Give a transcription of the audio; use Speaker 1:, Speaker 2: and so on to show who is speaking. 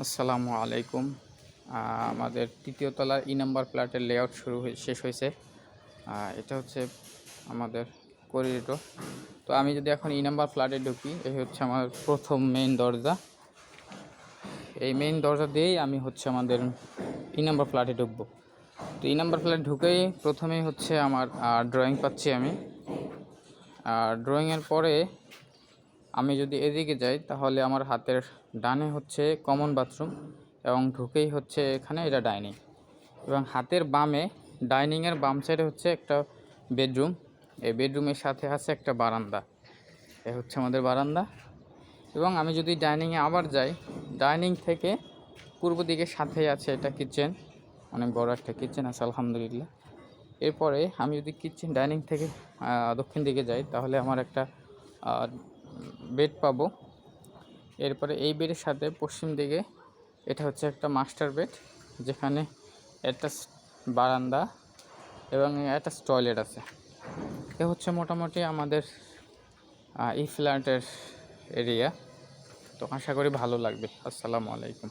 Speaker 1: আসসালামু আলাইকুম। আমাদের তৃতীয় তলার নাম্বার ফ্ল্যাটের লেআউট শেষ হয়েছে। এটা হচ্ছে আমাদের করিডোর। তো আমি যদি এখন নাম্বার ফ্ল্যাটে ঢুকি, এই হচ্ছে আমার প্রথম মেইন দরজা। এই মেইন দরজা দিয়েই আমি হচ্ছে আমাদের নাম্বার ফ্ল্যাটে ঢুকবো। তো নাম্বার ফ্ল্যাট ঢুকেই প্রথমেই হচ্ছে আমার ড্রয়িং পাচ্ছি আমি। ড্রয়িংয়ের পরে আমি যদি এদিকে যাই তাহলে আমার হাতের ডানে হচ্ছে কমন বাথরুম এবং ঢুকেই হচ্ছে এখানে এটা ডাইনিং, এবং হাতের বামে ডাইনিংয়ের বাম সাইডে হচ্ছে একটা বেডরুম। এই বেডরুমের সাথে আছে একটা বারান্দা। এ হচ্ছে আমাদের বারান্দা। এবং আমি যদি ডাইনিংয়ে আবার যাই, ডাইনিং থেকে পূর্ব দিকে সাথেই আছে এটা কিচেন, অনেক বড় একটা কিচেন আছে আলহামদুলিল্লাহ। এরপরে আমি যদি ডাইনিং থেকে দক্ষিণ দিকে যাই তাহলে আমার একটা বেড পাবো। এরপরে এই বেডের সাথে পশ্চিম দিকে এটা হচ্ছে একটা মাস্টার বেড, যেখানে একটা বারান্দা এবং একটা টয়লেট আছে। এ হচ্ছে মোটামুটি আমাদের এই ফ্ল্যাটের এরিয়া। তো আশা করি ভালো লাগবে। আসসালামু আলাইকুম।